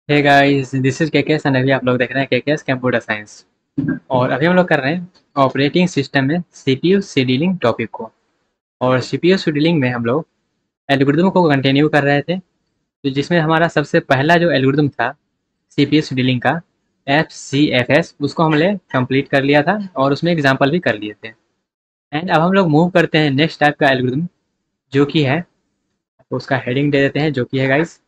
Hey guys, this is KKS and अभी आप लोग देख रहे हैं केकेएस कंप्यूटर साइंस। और अभी हम लोग कर रहे हैं ऑपरेटिंग सिस्टम में सीपीयू शेड्यूलिंग टॉपिक को। और सीपीयू शेड्यूलिंग में हम लोग एल्गोरिदम को कंटिन्यू कर रहे थे, तो जिसमें हमारा सबसे पहला जो एल्गोरिदम था सीपीयू शेड्यूलिंग का FCFS, उसको हमने कंप्लीट कर लिया था और उसमें एग्जाम्पल भी कर लिए थे। एंड अब हम लोग मूव करते हैं नेक्स्ट टाइप का एल्गोरिदम, जो कि है, तो उसका हेडिंग दे देते हैं, जो कि है गाइस,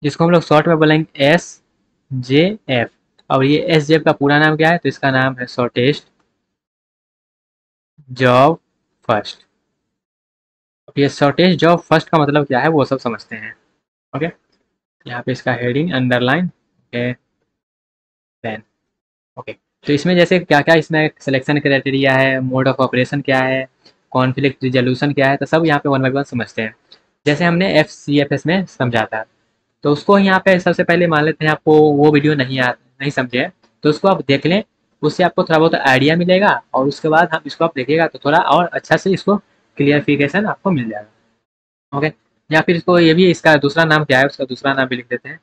जिसको हम लोग शॉर्ट में बोलेंगे SJF। और ये SJF का पूरा नाम क्या है? तो इसका नाम है शॉर्टेस्ट जॉब फर्स्ट। अब ये शॉर्टेस्ट जॉब फर्स्ट का मतलब क्या है वो सब समझते हैं। ओके, यहाँ पे इसका हेडिंग अंडरलाइन है, देन ओके। तो इसमें जैसे क्या क्या इसमें सिलेक्शन क्राइटेरिया है, मोड ऑफ ऑपरेशन क्या है, कॉन्फ्लिक्ट रिजोल्यूशन क्या है, तो सब यहाँ पे वन बाई वन समझते हैं। जैसे हमने FCFS में समझा था, तो उसको यहाँ पे सबसे पहले मान लेते हैं, आपको वो वीडियो नहीं समझे हैं, तो उसको आप देख लें, उससे आपको थोड़ा बहुत आइडिया मिलेगा और उसके बाद हम इसको आप देखिएगा तो थोड़ा और अच्छा से इसको क्लियरिफिकेशन आपको मिल जाएगा। ओके, या फिर इसको ये भी, इसका दूसरा नाम क्या है उसका दूसरा नाम भी लिख देते हैं।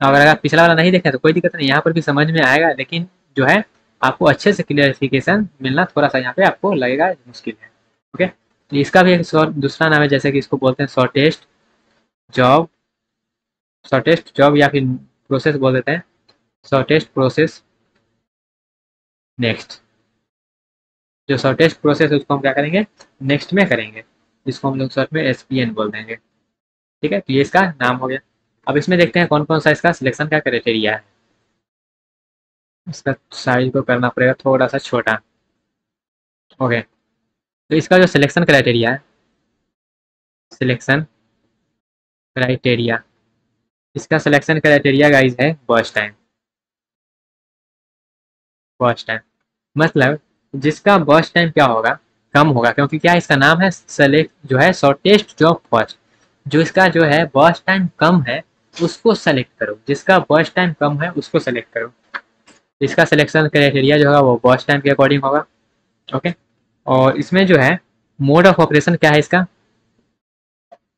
अगर आप पिछला वाला नहीं देखें तो कोई दिक्कत नहीं, यहाँ पर भी समझ में आएगा, लेकिन जो है आपको अच्छे से क्लियरिफिकेशन मिलना थोड़ा सा यहाँ पे आपको लगेगा मुश्किल है। ओके, तो इसका भी एक दूसरा नाम है, जैसे कि इसको बोलते हैं जॉब शॉर्टेस्ट जॉब, या फिर प्रोसेस बोल देते हैं, शॉर्टेस्ट प्रोसेस नेक्स्ट। जो शॉर्टेस्ट प्रोसेस है उसको हम क्या करेंगे, नेक्स्ट में करेंगे, जिसको हम लोग शॉर्ट में SPN बोल देंगे। ठीक है, तो ये इसका नाम हो गया। अब इसमें देखते हैं कौन कौन सा इसका सिलेक्शन का क्राइटेरिया है। इसका साइज को करना पड़ेगा थोड़ा सा छोटा। ओके, तो इसका जो सिलेक्शन क्राइटेरिया है, सिलेक्शन क्राइटेरिया, इसका सिलेक्शन क्राइटेरिया गाइज है बर्स्ट टाइम। बर्स्ट टाइम मतलब जिसका बर्स्ट टाइम क्या होगा, कम होगा, क्योंकि क्या इसका नाम है सेलेक्ट जो है शॉर्टेस्ट जॉब फर्स्ट। जो इसका जो है बर्स्ट टाइम कम है उसको सेलेक्ट करो, जिसका बर्स्ट टाइम कम है उसको सेलेक्ट करो। इसका सिलेक्शन क्राइटेरिया जो होगा वो बर्स्ट टाइम के अकॉर्डिंग होगा। ओके, और इसमें जो है मोड ऑफ ऑपरेशन क्या है इसका,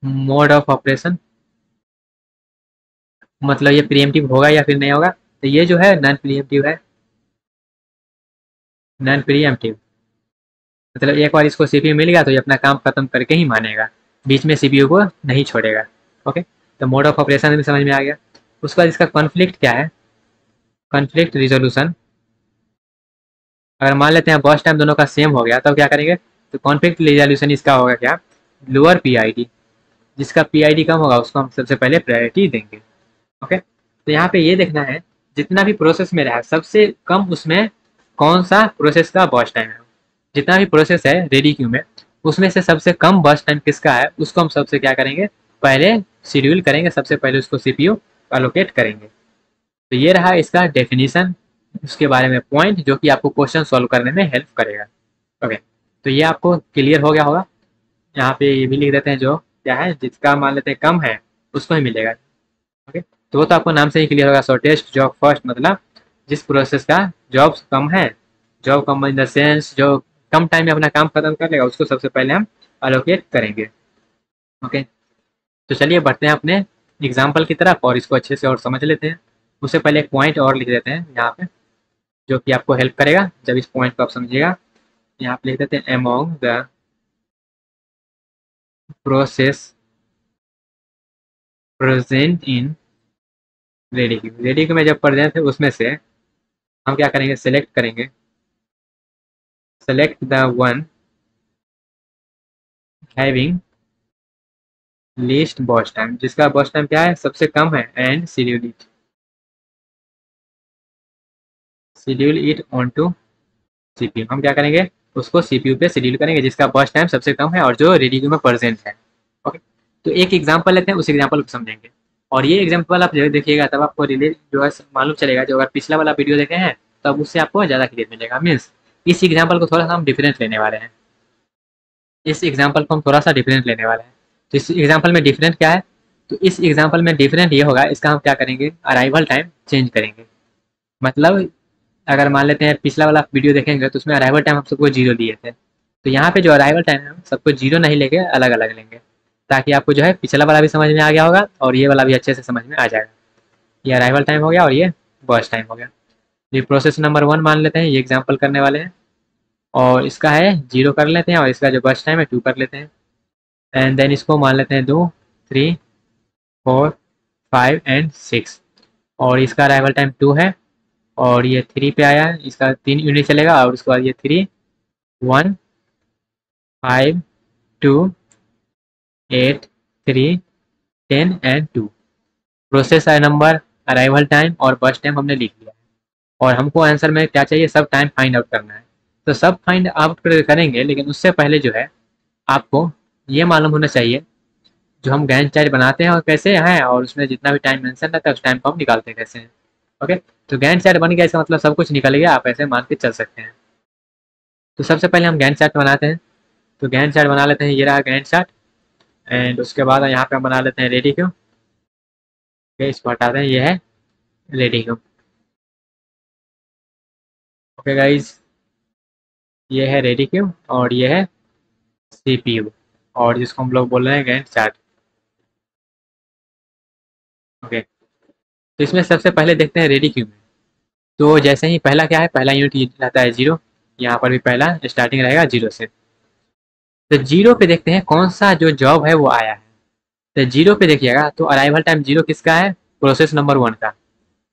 मोड ऑफ ऑपरेशन मतलब ये प्रीएम्प्टिव होगा या फिर नहीं होगा, तो ये जो है नॉन प्रीएम्प्टिव है। नॉन प्रीएम्प्टिव मतलब एक बार इसको सीपीयू मिल गया तो ये अपना काम खत्म करके ही मानेगा, बीच में सीपीयू को नहीं छोड़ेगा। ओके, तो मोड ऑफ ऑपरेशन भी समझ में आ गया। उसके बाद इसका कॉन्फ्लिक्ट क्या है, कॉन्फ्लिक्ट रिजोल्यूशन। अगर मान लेते हैं बर्स्ट टाइम दोनों का सेम हो गया तब क्या करेंगे, तो कॉन्फ्लिक्ट रिजोल्यूशन इसका होगा क्या, लोअर पीआईडी। जिसका पीआईडी कम होगा उसको हम सबसे पहले प्रायोरिटी देंगे। ओके, तो यहाँ पे ये देखना है जितना भी प्रोसेस में रहा सबसे कम उसमें कौन सा प्रोसेस का बर्स्ट टाइम है। जितना भी प्रोसेस है रेडी क्यू में, उसमें से सबसे कम बर्स्ट टाइम किसका है उसको हम सबसे क्या करेंगे, पहले शेड्यूल करेंगे, सबसे पहले उसको सीपीयू अलोकेट करेंगे। तो ये रहा इसका डेफिनेशन, उसके बारे में पॉइंट जो कि आपको क्वेश्चन सॉल्व करने में हेल्प करेगा। ओके, तो ये आपको क्लियर हो गया होगा। यहाँ पे ये भी लिख देते हैं, जो क्या है जिसका मान लेते हैं कम है उसको ही मिलेगा। ओके, तो वो तो आपको नाम से ही क्लियर होगा, शॉर्टेस्ट जॉब फर्स्ट मतलब जिस प्रोसेस का जॉब कम है, job come in the sense जो कम टाइम में अपना काम खत्म कर लेगा उसको सबसे पहले हम अलोकेट करेंगे। ओके, तो चलिए बढ़ते हैं अपने एग्जाम्पल की तरफ और इसको अच्छे से और समझ लेते हैं। उससे पहले एक पॉइंट और लिख देते हैं यहाँ पे, जो कि आपको हेल्प करेगा जब इस पॉइंट को आप समझिएगा। यहाँ पे लिख देते हैं among the process present in ready queue. Ready queue में जब प्रेजेंट है उसमें से हम क्या करेंगे, सेलेक्ट करेंगे, select the one having least burst time, जिसका बॉस टाइम क्या है सबसे कम है, and schedule it on to CPU. हम क्या करेंगे, उसको सीपीयू पे शेड्यूल करेंगे जिसका बॉस टाइम सबसे कम है और जो रेडी क्यू में प्रेजेंट है। ओके, तो एक एग्जांपल लेते हैं, उस एग्जांपल को समझेंगे। और ये एग्जांपल आप जब देखिएगा तब आपको रिलेट जो है मालूम चलेगा, जो अगर पिछला वाला वीडियो देखे हैं तब उससे आपको ज़्यादा क्लियर मिलेगा। मीन्स इस एग्जाम्पल को थोड़ा सा हम डिफरेंट लेने वाले हैं, इस एग्जाम्पल को हम थोड़ा सा डिफरेंट लेने वाले हैं। तो इस एग्जाम्पल में डिफरेंट क्या है, तो इस एग्जाम्पल में डिफरेंट ये होगा, इसका हम क्या करेंगे, अराइवल टाइम चेंज करेंगे। मतलब अगर मान लेते हैं पिछला वाला वीडियो देखेंगे तो उसमें अराइवल टाइम हम सबको जीरो दिए थे, तो यहाँ पे जो अराइवल टाइम है हम सबको जीरो नहीं लेके अलग अलग लेंगे। ताकि आपको जो है पिछला वाला भी समझ में आ गया होगा और ये वाला भी अच्छे से समझ में आ जाएगा। ये अराइवल टाइम हो गया और ये बर्स्ट टाइम हो गया। ये प्रोसेस नंबर 1 मान लेते हैं, ये एग्जाम्पल करने वाले हैं, और इसका है 0 कर लेते हैं और इसका जो बर्स्ट टाइम है 2 कर लेते हैं। एंड देन इसको मान लेते हैं 2, 3, 4, 5 एंड 6, और इसका अराइवल टाइम 2 है और ये 3 पे आया है, इसका 3 यूनिट चलेगा और उसके बाद ये 3, 1, 5, 2, 8, 3, 10 and 2। Process number, arrival time और बर्स्ट टाइम हमने लिख लिया और हमको आंसर में क्या चाहिए, सब टाइम फाइंड आउट करना है। तो सब फाइंड आउट करेंगे, लेकिन उससे पहले जो है आपको ये मालूम होना चाहिए जो हम गैंट चार्ट बनाते हैं और कैसे हैं, और उसमें जितना भी टाइम मेंशन रहता है उस टाइम को हम निकालते हैं कैसे हैं। ओके, तो गैंट चार्ट बन गया, इसका मतलब सब कुछ निकल गया, आप ऐसे मान के चल सकते हैं। तो सबसे पहले हम गैंट चार्ट बनाते हैं। तो गैंट चार्ट बना लेते हैं, ये रहा गैंट चार्ट। एंड उसके बाद यहाँ पे हम बना लेते हैं रेडी क्यू। इसको हटाते हैं, ये है रेडी क्यू। ओके गाइज, ये है रेडी क्यू और ये है सीपीयू, और जिसको हम लोग बोल रहे हैं गैंट चार्ट। ओके, तो इसमें सबसे पहले देखते हैं रेडी क्यू में। तो जैसे ही पहला क्या है, पहला यूनिट रहता है 0, यहाँ पर भी पहला स्टार्टिंग रहेगा 0 से। तो 0 पे देखते हैं कौन सा जो जॉब है वो आया है। तो 0 पे देखिएगा तो अराइवल टाइम 0 किसका है, प्रोसेस नंबर 1 का।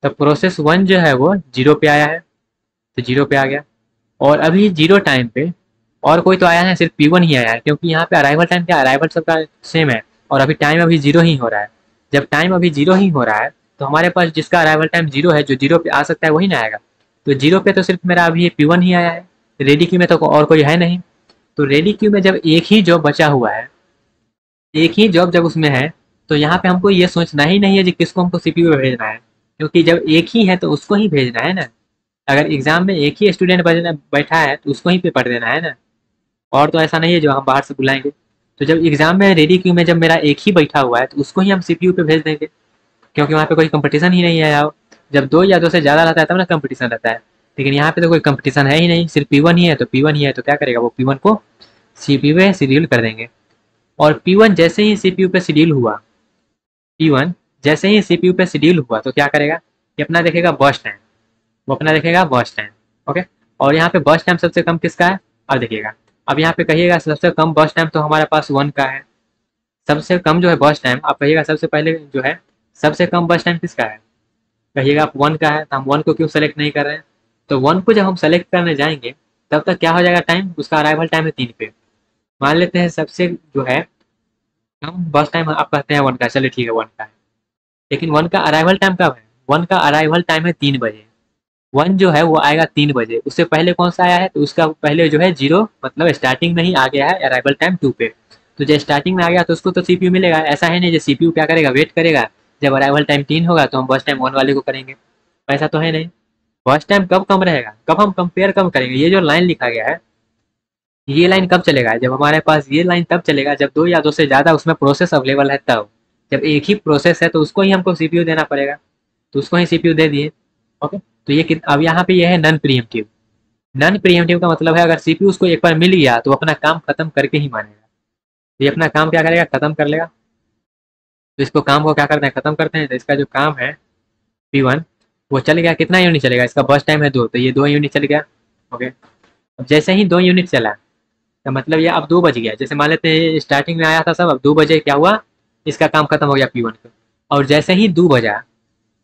तो प्रोसेस 1 जो है वो 0 पे आया है, तो 0 पे आ गया। और अभी 0 टाइम पे और कोई तो आया है, सिर्फ P1 ही आया है, क्योंकि यहाँ पे अराइवल टाइम क्या, अराइवल सबका सेम है और अभी टाइम अभी 0 ही हो रहा है। जब टाइम अभी 0 ही हो रहा है तो हमारे पास जिसका अराइवल टाइम 0 है, जो 0 पे आ सकता है वही ना आएगा। तो 0 पे तो सिर्फ मेरा अभी P1 ही आया है, रेडी क्यू में तो और कोई है नहीं। तो रेडी क्यू में जब एक ही जॉब बचा हुआ है, एक ही जॉब जब उसमें है, तो यहाँ पे हमको ये सोचना ही नहीं है कि किसको हमको सीपीयू पे भेजना है, क्योंकि जब एक ही है तो उसको ही भेजना है ना। अगर एग्जाम में एक ही स्टूडेंट बैठा है तो उसको ही पेपर देना है ना, और तो ऐसा नहीं है जो हम बाहर से बुलाएंगे। तो जब एग्जाम में रेडी क्यू में जब मेरा एक ही बैठा हुआ है तो उसको ही हम सीपीयू पे भेज देंगे, क्योंकि वहाँ पे कोई कंपटीशन ही नहीं है यार। जब 2 या 2 से ज़्यादा रहता है तब ना कंपटीशन रहता है, लेकिन यहाँ पे तो कोई कंपटीशन है ही नहीं, सिर्फ P1 ही है। तो P1 ही है तो क्या करेगा, वो P1 को सीपीयू पे शेड्यूल कर देंगे। और P1 जैसे ही सीपीयू पे शेड्यूल हुआ, P1 जैसे ही सीपीयू पे शेड्यूल हुआ तो क्या करेगा, ये अपना देखेगा बर्स्ट टाइम, वो अपना देखेगा बर्स्ट टाइम। ओके, और यहाँ पे बर्स्ट टाइम सबसे कम किसका है, अब देखिएगा। अब यहाँ पे कहिएगा सबसे कम बर्स्ट टाइम तो हमारे पास 1 का है। सबसे कम जो है बर्स्ट टाइम, आप कहिएगा सबसे पहले जो है सबसे कम बर्स्ट टाइम किसका है, कहिएगा आप 1 का है। तो हम 1 को क्यों सेलेक्ट नहीं कर रहे हैं, तो 1 को जब हम सेलेक्ट करने जाएंगे तब तक क्या हो जाएगा टाइम, उसका अराइवल टाइम है 3 पे। मान लेते हैं सबसे जो है कम बर्स्ट टाइम आप कहते हैं 1 का, चलिए ठीक है 1 का है, लेकिन 1 का अराइवल टाइम कब है, 1 का अराइवल टाइम है 3 बजे। 1 जो है वो आएगा 3 बजे, उससे पहले कौन सा आया है, तो उसका पहले जो है 0, मतलब स्टार्टिंग में ही आ गया है अराइवल टाइम 2 पे। तो जब स्टार्टिंग में आ गया तो उसको तो सीपीयू मिलेगा, ऐसा है नहीं जो सीपीयू क्या करेगा, वेट करेगा जब अराइवल टाइम 3 होगा तो हम बर्स्ट टाइम 1 वाले को करेंगे, ऐसा तो है नहीं। बर्स्ट टाइम कब कम रहेगा, कब हम कंपेयर कम करेंगे, ये जो लाइन लिखा गया है ये लाइन कब चलेगा, जब हमारे पास ये लाइन तब चलेगा जब 2 या 2 से ज़्यादा उसमें प्रोसेस अवेलेबल है तब। जब एक ही प्रोसेस है तो उसको ही हमको सीपीयू देना पड़ेगा, तो उसको ही सीपीयू दे दिए। ओके, तो ये अब यहाँ पे ये है नॉन प्रीएम्प्टिव। नॉन प्रीएम्प्टिव का मतलब है अगर सीपीयू उसको एक बार मिल गया तो अपना काम खत्म करके ही मानेगा, तो ये अपना काम क्या करेगा, खत्म कर लेगा। तो इसको काम को क्या करते हैं, खत्म करते हैं। तो इसका जो काम है P1 वो चल गया, कितना यूनिट चलेगा, इसका बर्स्ट टाइम है 2 तो ये 2 यूनिट चल गया। ओके, अब जैसे ही 2 यूनिट चला तो मतलब ये अब 2 बज गया, जैसे मान लेते हैं स्टार्टिंग में आया था सब, अब 2 बजे क्या हुआ, इसका काम खत्म हो गया P1 का। और जैसे ही 2 बजा,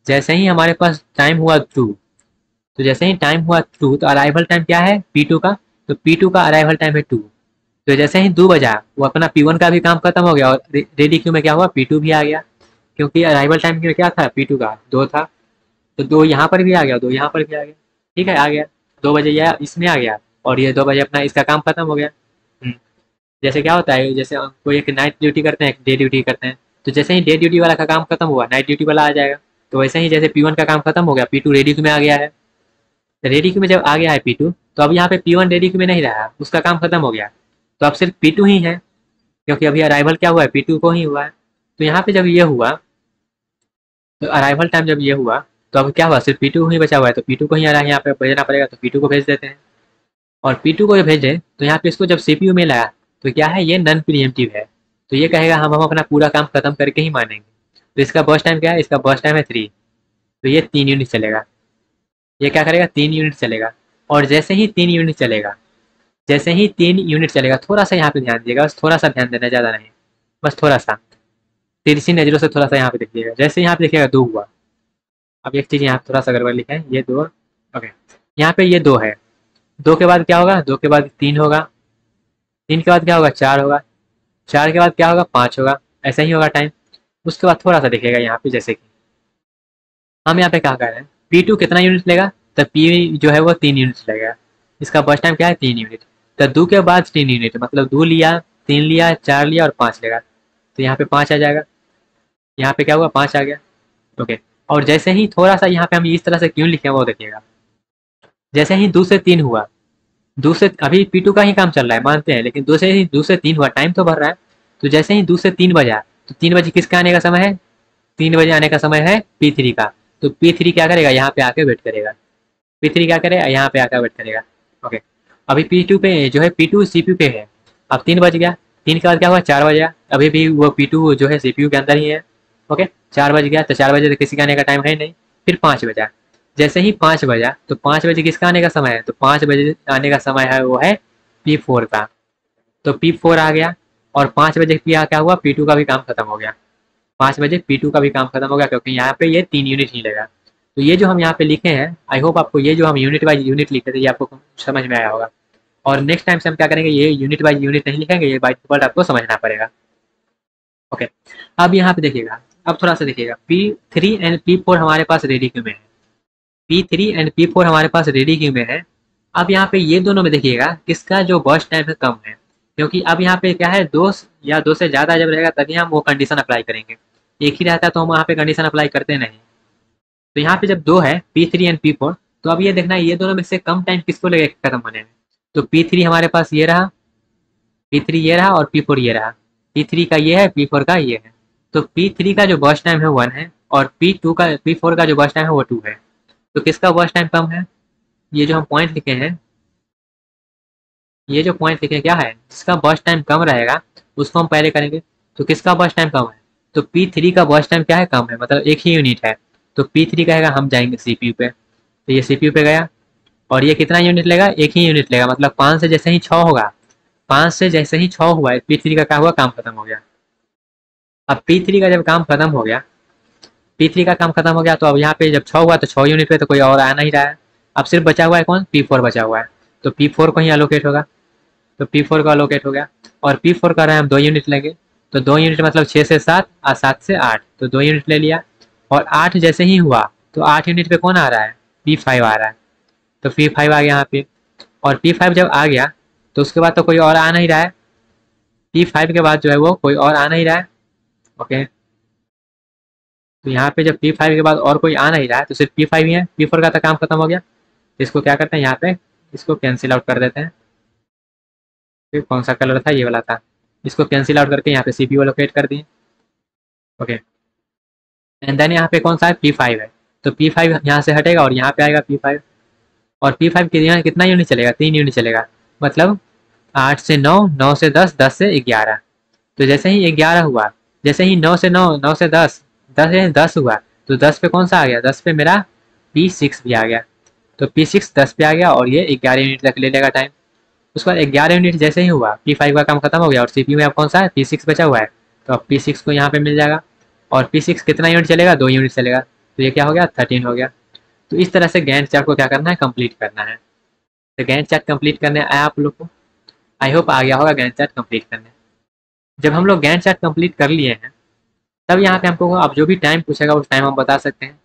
जैसे ही हमारे पास टाइम हुआ 2, तो जैसे ही टाइम हुआ 2 तो अराइवल टाइम क्या है P2 का, तो P2 का अराइवल टाइम है 2। तो जैसे ही 2 बजा वो अपना P1 का भी काम खत्म हो गया और रेडी क्यू में क्या हुआ, P2 भी आ गया, क्योंकि अराइवल टाइम में क्या था, P2 का 2 था। तो 2 यहाँ पर भी आ गया, 2 यहाँ पर भी आ गया, ठीक है आ गया। 2 बजे यह इसमें आ गया और ये 2 बजे अपना इसका काम खत्म हो गया। जैसे क्या होता है, जैसे कोई एक नाइट ड्यूटी करते हैं, एक डे ड्यूटी करते हैं, तो जैसे ही डे ड्यूटी वाला का काम खत्म हुआ नाइट ड्यूटी वाला आ जाएगा। तो वैसे ही जैसे P1 का काम खत्म हो गया, P2 रेडी क्यू में आ गया है। रेडी क्यू में जब आ गया है P2 तो अब यहाँ पे P1 रेडी क्यू में नहीं रहा, उसका काम खत्म हो गया, तो अब सिर्फ P2 ही है, क्योंकि अभी अराइवल क्या हुआ है, P2 को ही हुआ है। तो यहाँ पे जब ये हुआ, तो अराइवल टाइम जब ये हुआ तो अब क्या हुआ, सिर्फ P2 ही बचा हुआ है, तो P2 को ही यहाँ पे भेजना पड़ेगा, तो P2 को भेज देते हैं। और P2 को जो भेजे तो यहाँ पे इसको जब CPU में लगा तो क्या है, ये नॉन प्रीएम्प्टिव है, तो ये कहेगा हम अपना पूरा काम खत्म करके ही मानेंगे। तो इसका बर्स्ट टाइम क्या है, इसका बर्स्ट टाइम है 3, तो ये 3 यूनिट चलेगा। ये क्या करेगा, 3 यूनिट चलेगा। और जैसे ही 3 यूनिट चलेगा, जैसे ही 3 यूनिट चलेगा, थोड़ा सा यहाँ पे ध्यान दीजिएगा, बस थोड़ा सा ध्यान देना, ज़्यादा नहीं, बस थोड़ा सा तिरछी नजरों से थोड़ा सा यहाँ पे देखिएगा। जैसे यहाँ पे देखिएगा 2 हुआ। अब एक चीज़ यहाँ पे थोड़ा सा गड़बड़ लिखा है, ये 2, ओके, यहाँ पे ये 2 है। 2 के बाद क्या होगा, 2 के बाद 3 होगा, 3 के बाद क्या होगा, 4 होगा, 4 के बाद क्या होगा, 5 होगा। ऐसा ही होगा टाइम। उसके बाद थोड़ा सा देखिएगा यहाँ पे, जैसे कि हम यहाँ पे क्या कर रहे हैं, P2 कितना यूनिट लेगा, तो P जो है वो 3 यूनिट लेगा। इसका बस टाइम क्या है, 3 यूनिट। तो 2 के बाद 3 यूनिट, मतलब 2 लिया, 3 लिया, 4 लिया और 5 लेगा, तो यहाँ पे 5 आ जाएगा। यहाँ पे क्या हुआ, 5 आ गया, ओके। और जैसे ही थोड़ा सा यहाँ पे हम इस तरह से क्यों लिखे वो देखिएगा। जैसे ही 2 से 3 हुआ, 2 से अभी P2 का ही काम चल रहा है मानते हैं, लेकिन 2 से 3 हुआ, टाइम तो बढ़ रहा है। तो जैसे ही 2 से 3 बजा, तो 3 बजे किसका आने का समय है, 3 बजे आने का समय है P3 का। तो P3 क्या करेगा, यहाँ पे आके वेट करेगा। P3 क्या करेगा, यहाँ पे आकर वेट करेगा, ओके। अभी P2 पे जो है, P2 CPU पे है। अब 3 बज गया, 3 के बाद क्या हुआ, 4 बजा, अभी भी वो P2 जो है CPU के अंदर ही है, ओके। 4 बज गया, तो 4 बजे तो किसी का आने का टाइम है नहीं। फिर 5 बजा, जैसे ही 5 बजा, तो 5 बजे किसका आने का समय है, तो 5 बजे आने का समय है वो है P4 का। तो P4 आ गया, और 5 बजे क्या हुआ, P2 का भी काम खत्म हो गया। 5 बजे P2 का भी काम खत्म हो गया, क्योंकि यहाँ पे ये 3 यूनिट ही लेगा। तो ये जो हम यहाँ पे लिखे हैं, आई होप आपको ये जो हम यूनिट वाइज यूनिट लिखे थे, ये आपको समझ में आया होगा। और नेक्स्ट टाइम से हम क्या करेंगे, ये यूनिट वाइज यूनिट नहीं लिखेंगे, ये बाय डिफॉल्ट आपको समझना पड़ेगा, ओके। अब यहाँ पे देखिएगा, अब थोड़ा सा देखिएगा, P3 एंड P4 हमारे पास रेडी क्यू में है। P3 एंड P4 हमारे पास रेडी क्यू में है। अब यहाँ पे ये दोनों में देखिएगा किसका जो बर्स्ट टाइम है कम है, क्योंकि अब यहाँ पे क्या है, 2 या 2 से ज़्यादा जब रहेगा तभी हम वो कंडीशन अप्लाई करेंगे। एक ही रहता है तो हम वहाँ पे कंडीशन अप्लाई करते नहीं। तो यहाँ पे जब 2 है, P3 एंड P4, तो अब ये देखना है ये दोनों में से कम टाइम किसको लगेगा खत्म होने में। तो P3 हमारे पास ये रहा, P3 ये रहा और P4 ये रहा। P3 का ये है, P4 का ये है। तो P3 का जो बर्स्ट टाइम है 1 है, और P4 का जो बर्स्ट टाइम है वो 2 है। तो किसका बर्स्ट टाइम कम है, ये जो हम पॉइंट लिखे हैं, ये जो पॉइंट लिखे क्या है, जिसका बर्स्ट टाइम कम रहेगा उसको हम पहले करेंगे। तो किसका बर्स्ट टाइम कम है, तो P3 का बर्स्ट टाइम क्या है, कम है, मतलब एक ही यूनिट है। तो P3 कहेगा हम जाएंगे CPU पे, तो ये CPU पे गया, और ये कितना यूनिट लेगा, एक ही यूनिट लेगा, मतलब 5 से जैसे ही 6 होगा, 5 से जैसे ही 6 हुआ, P3 का क्या हुआ, काम खत्म हो गया। अब P3 का जब काम खत्म हो गया, P3 का काम खत्म हो गया, तो अब यहाँ पे जब 6 हुआ तो 6 यूनिट पे तो कोई और आ नहीं रहा है। अब सिर्फ बचा हुआ है कौन, P4 बचा हुआ है। तो P4 को ही अलोकेट होगा, तो P4 का अलोकेट हो गया। और P4 का रहा है हम 2 यूनिट लेंगे, तो 2 यूनिट मतलब 6 से 7 और 7 से 8, तो 2 यूनिट ले लिया। और 8 जैसे ही हुआ तो 8 यूनिट पे कौन आ रहा है, P5 आ रहा है, तो P5 आ गया यहाँ पे। और P5 जब आ गया तो उसके बाद तो कोई और आ नहीं रहा है, P5 के बाद जो है वो कोई और आ नहीं रहा है, ओके। तो यहाँ पे जब P5 के बाद और कोई आ नहीं रहा है तो सिर्फ P5 ही है, P4 का तो काम खत्म हो गया। इसको क्या करते हैं, यहाँ पे इसको कैंसिल आउट कर देते हैं। फिर कौन सा कलर था, ये वाला था, इसको कैंसिल आउट करके यहाँ पे CPU लोकेट कर दिए, ओके। एंड देन यहाँ पे कौन सा है, P5 है, तो P5 यहाँ से हटेगा और यहाँ पे आएगा P5। और P5 के यहाँ कितना यूनिट चलेगा, 3 यूनिट चलेगा, मतलब 8 से 9, 9 से 10, 10 से 11। तो जैसे ही 11 हुआ, जैसे ही 9 से 9, 9 से 10, 10 से 10 हुआ, तो 10 पे कौन सा आ गया, 10 पे मेरा P6 भी आ गया। तो P6 10 पे आ गया, और ये 11 यूनिट तक ले लेगा टाइम। उसके बाद 11 यूनिट जैसे ही हुआ, P5 का काम खत्म हो गया, और CPU में अब कौन सा है, P6 बचा हुआ है, तो अब P6 को यहाँ पे मिल जाएगा। और P6 कितना यूनिट चलेगा, 2 यूनिट चलेगा, तो ये क्या हो गया, 13 हो गया। तो इस तरह से गैंट चार्ट को क्या करना है, कंप्लीट करना है। तो गैंट चार्ट कंप्लीट करने आया आप लोग को, आई होप आ गया होगा गैंट चार्ट कंप्लीट करने। जब हम लोग गैंट चार्ट कंप्लीट कर लिए हैं, तब यहाँ पे हमको अब जो भी टाइम पूछेगा उस टाइम हम बता सकते हैं।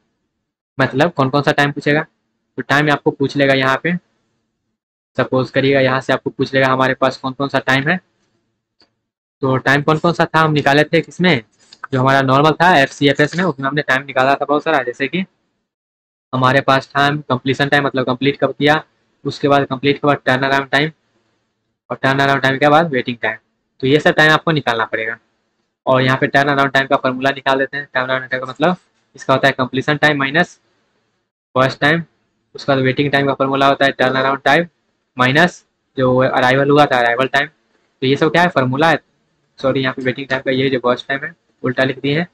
मतलब कौन कौन सा टाइम पूछेगा, तो टाइम आपको पूछ लेगा यहाँ पे, सपोज करिएगा यहाँ से आपको पूछ लेगा हमारे पास कौन कौन सा टाइम है। तो टाइम कौन कौन सा था, हम निकाले थे किसमें, जो हमारा नॉर्मल था FCFS में, उसमें हमने टाइम निकाला था बहुत सारा। जैसे कि हमारे पास टाइम कंप्लीशन टाइम, मतलब कंप्लीट कब किया, उसके बाद कंप्लीट के बाद टर्न अराउंड टाइम, और टर्न अराउंड टाइम के बाद वेटिंग टाइम। तो ये सब टाइम आपको निकालना पड़ेगा। और यहाँ पे टर्न अराउंड टाइम का फॉर्मूला निकाल देते हैं। टर्न अराउंड टाइम का मतलब इसका होता है completion time minus first time. उसके बाद वेटिंग टाइम का फॉर्मूला होता है टर्न अराउंड टाइम माइनस जो अराइवल हुआ था, अराइवल टाइम। तो ये सब क्या है, फार्मूला है। सॉरी, यहाँ पे वेटिंग टाइम का ये जो बर्स्ट टाइम है उल्टा लिख दिए हैं।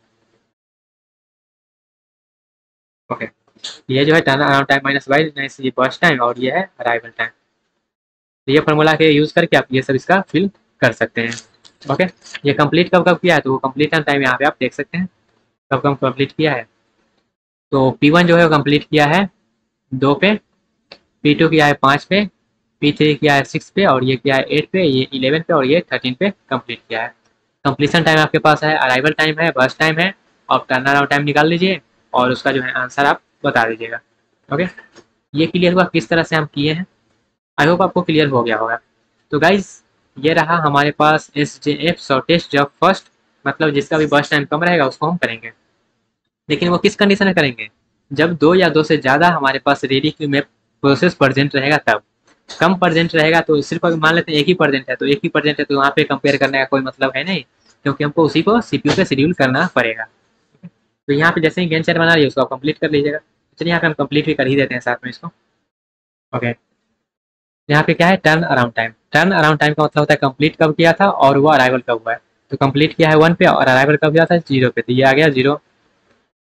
ओके, ये जो है turn around time minus Y minus ये बर्स्ट टाइम, और ये है अराइवल टाइम। तो ये फॉर्मूला के यूज करके आप ये सब इसका फिल कर सकते हैं। ओके, ये कंप्लीट कब कब किया है, तो वो कंप्लीट टाइम यहाँ पे आप देख सकते हैं कब कब कंप्लीट किया है। तो P1 जो है वो कंप्लीट किया है 2 पे, P2 किया है 5 पे, P3 किया है 6 पे, और ये किया है 8 पे, ये 11 पे, और ये 13 पे कंप्लीट किया है। कंप्लीशन टाइम आपके पास है, अराइवल टाइम है, बर्स्ट टाइम है, और टर्न अराउंड टाइम निकाल लीजिए और उसका जो है आंसर आप बता दीजिएगा। ओके, ये क्लियर हुआ किस तरह से हम किए हैं। आई होप आपको क्लियर हो गया होगा। तो गाइज, ये रहा हमारे पास SJF शॉर्टेस्ट जॉब फर्स्ट, मतलब जिसका भी बर्स्ट टाइम कम रहेगा उसको हम करेंगे। लेकिन वो किस कंडीशन में करेंगे, जब 2 या 2 से ज़्यादा हमारे पास रेडी क्यू में प्रोसेस प्रेजेंट रहेगा तब। कम प्रेजेंट रहेगा तो सिर्फ अगर मान लेते हैं एक ही प्रेजेंट है, तो एक ही प्रेजेंट है तो वहाँ पे कंपेयर करने का कोई मतलब है नहीं, क्योंकि हमको उसी को CPU पे शेड्यूल करना पड़ेगा। तो यहाँ पे जैसे ही गैंट चार्ट बना रही है उसको आप कंप्लीट कर लीजिएगा। चलिए यहाँ पे हम कंप्लीट भी कर ही देते हैं साथ में इसको। ओके, यहाँ पे क्या है, turn around time. Turn around time का मतलब होता है कंप्लीट कब किया था और वो अराइवल कब हुआ है। तो कंप्लीट किया है 1 पे और अराइवल कब किया था 0 पे, तो ये आ गया 0।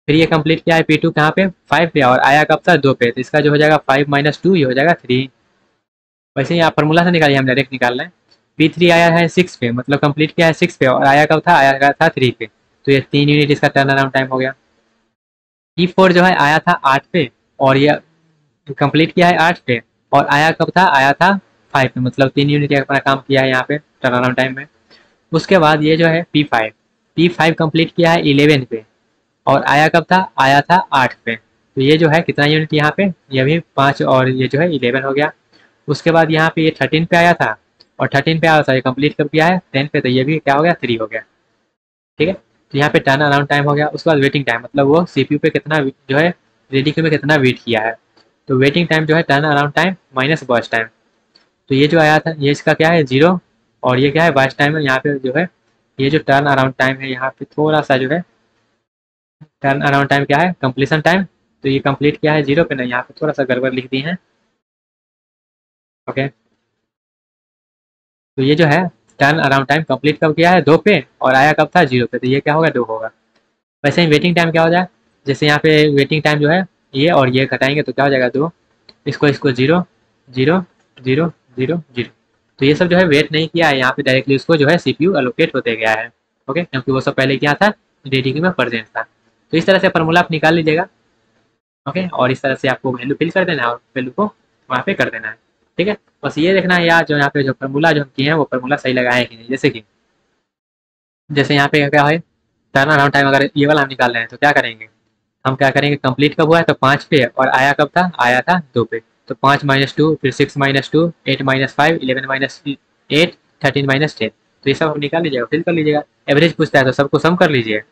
फिर ये कंप्लीट किया है P2 कहाँ पे 5 पे, और आया कब था 2 पे, तो इसका जो हो जाएगा 5 माइनस 2, ये हो जाएगा 3। वैसे ही आप फॉर्मूला से निकालिए, हम डायरेक्ट निकाल रहे हैं। P3 आया है 6 पे, मतलब कंप्लीट किया है 6 पे, और आया कब था, आया था 3 पे, तो ये 3 यूनिट इसका टर्न अराउंड टाइम हो गया। P4 जो है आया था 8 पे, और ये कंप्लीट किया है 8 पे, और आया कब था, आया था 5 पे, मतलब 3 यूनिट अपना काम किया है यहाँ पे टर्न अराउंड टाइम में। उसके बाद ये जो है P5 कंप्लीट किया है 11 पे, और आया कब था, आया था 8 पे, तो ये जो है कितना यूनिट यहाँ पे, ये भी 5, और ये जो है 11 हो गया। उसके बाद यहाँ पे ये 13 पे आया था, और 13 पे आया था, ये कंप्लीट कब किया है 10 पे, तो ये भी क्या हो गया 3 हो गया। ठीक है, तो यहाँ पे टर्न अराउंड टाइम हो गया। उसके बाद वेटिंग टाइम, मतलब वो CPU पे कितना जो है रेडी क्यू में कितना वेट किया है। तो वेटिंग टाइम जो है turn around time minus burst time. तो ये जो आया था ये इसका क्या है 0, और ये क्या है बर्स्ट टाइम है। यहाँ पे जो है ये जो टर्न अराउंड टाइम है यहाँ पे थोड़ा सा जो है टर्न अराउंड टाइम क्या है कंप्लीशन टाइम, तो ये कंप्लीट किया है 0 पे ना, यहाँ पे थोड़ा सा गड़बड़ लिख दी है। ओके, तो ये जो है टर्न अराउंड टाइम कंप्लीट कब किया है 2 पे, और आया कब था 0 पे, तो ये क्या होगा 2 होगा। वैसे ही वेटिंग टाइम क्या हो जाए, जैसे यहाँ पे वेटिंग टाइम जो है ये और ये घटाएंगे तो क्या हो जाएगा 2, इसको इसको 0 0 0 0 0। तो ये सब जो है वेट नहीं किया है, यहाँ पे डायरेक्टली उसको जो है CPU एलोकेट होते गया है। ओके, क्योंकि वो सब पहले क्या था रेडी क्यू में प्रेजेंट था। तो इस तरह से फार्मूला आप निकाल लीजिएगा। ओके, और इस तरह से आपको वैल्यू फिल कर देना है और वैल्यू को वहाँ पे कर देना है। ठीक है, बस ये देखना है यार जो यहाँ पे जो फार्मूला जो हम किए हैं वो फार्मूला सही लगाए हैं कि नहीं। जैसे यहाँ पे क्या है टर्न अराउंड टाइम, अगर ये वाला हम निकाल रहे हैं तो क्या करेंगे, हम क्या करेंगे कंप्लीट कब हुआ है तो 5 पे, और आया कब था, आया था 2 पे, तो 5 माइनस 2, फिर 6 माइनस 2, 8 माइनस 5, 11 माइनस 8, 13 माइनस 10। तो ये सब आप निकाल लीजिएगा, फिल कर लीजिएगा। एवरेज पूछता है तो सबको सम कर लीजिए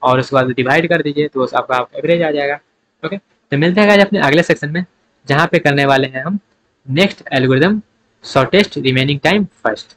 और उसके बाद डिवाइड कर दीजिए, तो आपका एवरेज आ जाएगा। ओके, तो मिलते हैं अपने अगले सेक्शन में, जहाँ पे करने वाले हैं हम next algorithm shortest remaining time first.